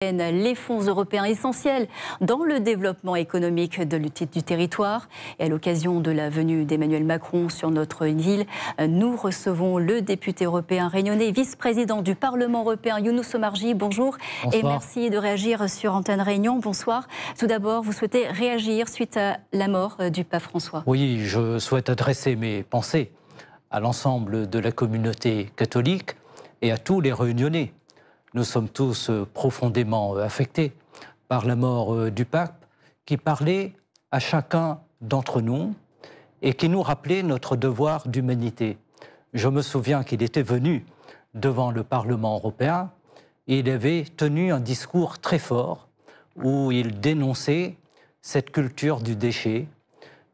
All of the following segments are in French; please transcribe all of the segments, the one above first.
Les fonds européens essentiels dans le développement économique du territoire. Et à l'occasion de la venue d'Emmanuel Macron sur notre île, nous recevons le député européen réunionnais, vice-président du Parlement européen, Younous Omarjee. Bonjour. Bonsoir. Et merci de réagir sur Antenne Réunion. Bonsoir. Tout d'abord, vous souhaitez réagir suite à la mort du pape François? Oui, je souhaite adresser mes pensées à l'ensemble de la communauté catholique et à tous les Réunionnais. Nous sommes tous profondément affectés par la mort du pape qui parlait à chacun d'entre nous et qui nous rappelait notre devoir d'humanité. Je me souviens qu'il était venu devant le Parlement européen et il avait tenu un discours très fort où il dénonçait cette culture du déchet,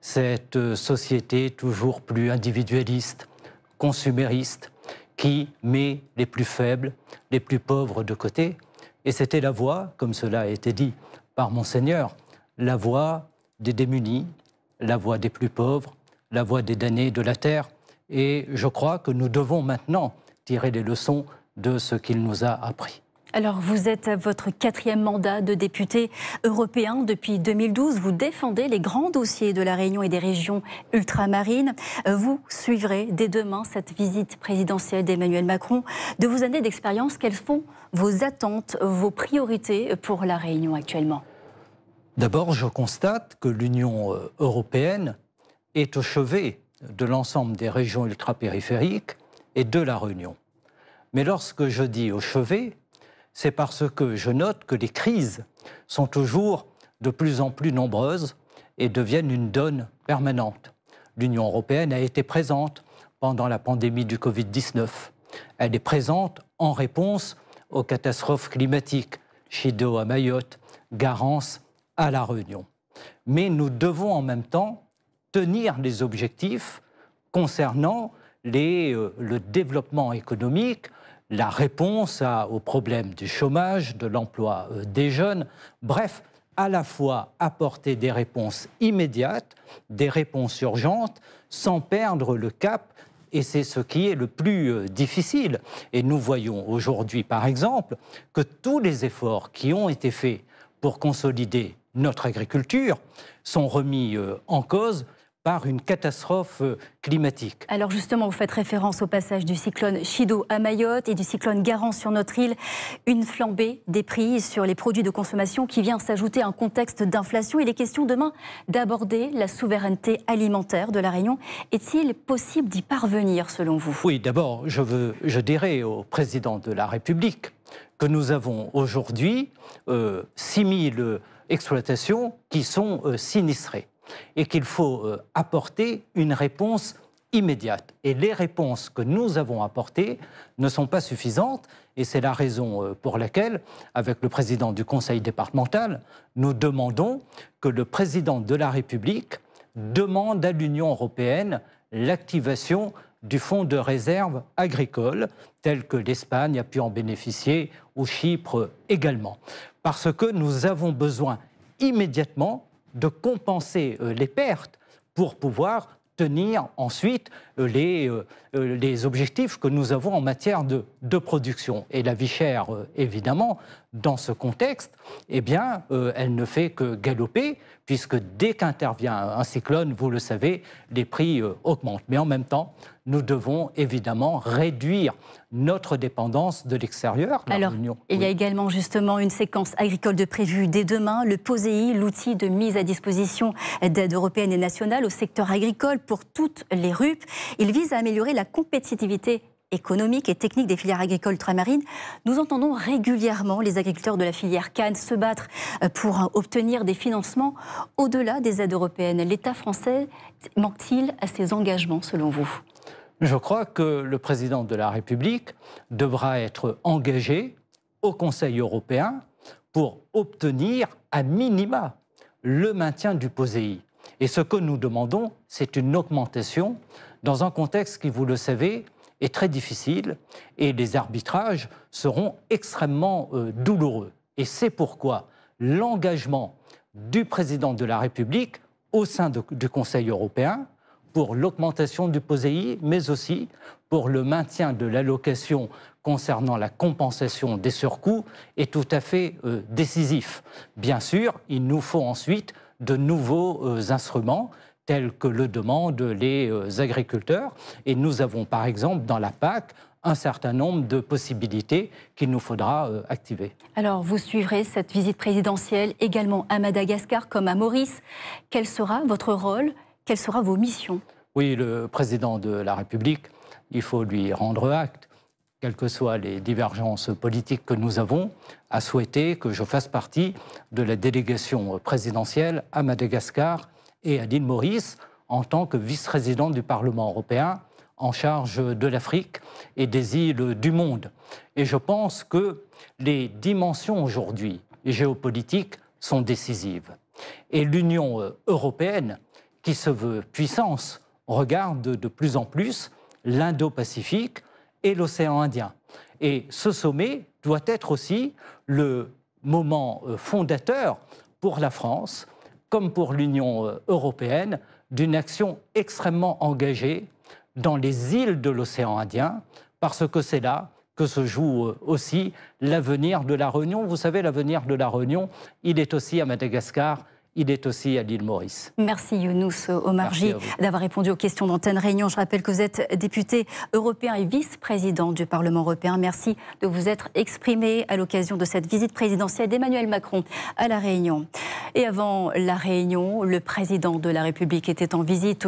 cette société toujours plus individualiste, consumériste, qui met les plus faibles, les plus pauvres de côté. Et c'était la voix, comme cela a été dit par Monseigneur, la voix des démunis, la voix des plus pauvres, la voix des damnés de la terre. Et je crois que nous devons maintenant tirer les leçons de ce qu'il nous a appris. Alors, vous êtes à votre 4e mandat de député européen depuis 2012. Vous défendez les grands dossiers de la Réunion et des régions ultramarines. Vous suivrez dès demain cette visite présidentielle d'Emmanuel Macron. De vos années d'expérience, quelles sont vos attentes, vos priorités pour la Réunion actuellement? D'abord, je constate que l'Union européenne est au chevet de l'ensemble des régions ultrapériphériques et de la Réunion. Mais lorsque je dis au chevet, c'est parce que je note que les crises sont toujours de plus en plus nombreuses et deviennent une donne permanente. L'Union européenne a été présente pendant la pandémie du Covid-19. Elle est présente en réponse aux catastrophes climatiques, Chido à Mayotte, Garance à La Réunion. Mais nous devons en même temps tenir les objectifs concernant le développement économique, la réponse aux problèmes du chômage, de l'emploi des jeunes, bref, à la fois apporter des réponses immédiates, des réponses urgentes, sans perdre le cap, et c'est ce qui est le plus difficile. Et nous voyons aujourd'hui, par exemple, que tous les efforts qui ont été faits pour consolider notre agriculture sont remis en cause par une catastrophe climatique. Alors justement, vous faites référence au passage du cyclone Chido à Mayotte et du cyclone Garance sur notre île. Une flambée des prix sur les produits de consommation qui vient s'ajouter à un contexte d'inflation. Il est question demain d'aborder la souveraineté alimentaire de la Réunion. Est-il possible d'y parvenir selon vous? Oui, d'abord, je dirais au président de la République que nous avons aujourd'hui 6000 exploitations qui sont sinistrées. Et qu'il faut apporter une réponse immédiate. Et les réponses que nous avons apportées ne sont pas suffisantes, et c'est la raison pour laquelle, avec le président du conseil départemental, nous demandons que le président de la République demande à l'Union européenne l'activation du fonds de réserve agricole, tel que l'Espagne a pu en bénéficier, ou Chypre également. Parce que nous avons besoin immédiatement de compenser les pertes pour pouvoir tenir ensuite les objectifs que nous avons en matière de production. Et la vie chère, évidemment, dans ce contexte, eh bien, elle ne fait que galoper, puisque dès qu'intervient un cyclone, vous le savez, les prix augmentent. Mais en même temps, nous devons évidemment réduire notre dépendance de l'extérieur. Alors, il y a également justement une séquence agricole de prévue dès demain, le POSEI, l'outil de mise à disposition d'aide européenne et nationale au secteur agricole pour toutes les RUP. Il vise à améliorer la compétitivité économique et technique des filières agricoles ultramarines. Nous entendons régulièrement les agriculteurs de la filière canne se battre pour obtenir des financements au-delà des aides européennes. L'État français manque-t-il à ses engagements selon vous ? Je crois que le président de la République devra être engagé au Conseil européen pour obtenir à minima le maintien du POSEI. Et ce que nous demandons, c'est une augmentation dans un contexte qui, vous le savez, est très difficile et les arbitrages seront extrêmement douloureux. Et c'est pourquoi l'engagement du président de la République au sein du Conseil européen pour l'augmentation du POSEI, mais aussi pour le maintien de l'allocation concernant la compensation des surcoûts est tout à fait décisif. Bien sûr, il nous faut ensuite de nouveaux instruments tels que le demandent les agriculteurs. Et nous avons par exemple dans la PAC un certain nombre de possibilités qu'il nous faudra activer. Alors, vous suivrez cette visite présidentielle également à Madagascar comme à Maurice. Quel sera votre rôle? Quelles seront vos missions? Oui, le président de la République, il faut lui rendre acte, quelles que soient les divergences politiques que nous avons, a souhaité que je fasse partie de la délégation présidentielle à Madagascar et à l'île Maurice en tant que vice-président du Parlement européen en charge de l'Afrique et des îles du monde. Et je pense que les dimensions aujourd'hui géopolitiques sont décisives. Et l'Union européenne, qui se veut puissance, regarde de plus en plus l'Indo-Pacifique et l'océan Indien. Et ce sommet doit être aussi le moment fondateur pour la France, comme pour l'Union européenne, d'une action extrêmement engagée dans les îles de l'océan Indien, parce que c'est là que se joue aussi l'avenir de la Réunion. Vous savez, l'avenir de la Réunion, il est aussi à Madagascar, il est aussi à l'île Maurice. Merci Younous Omarjee d'avoir répondu aux questions d'Antenne Réunion. Je rappelle que vous êtes député européen et vice-président du Parlement européen. Merci de vous être exprimé à l'occasion de cette visite présidentielle d'Emmanuel Macron à La Réunion. Et avant La Réunion, le président de la République était en visite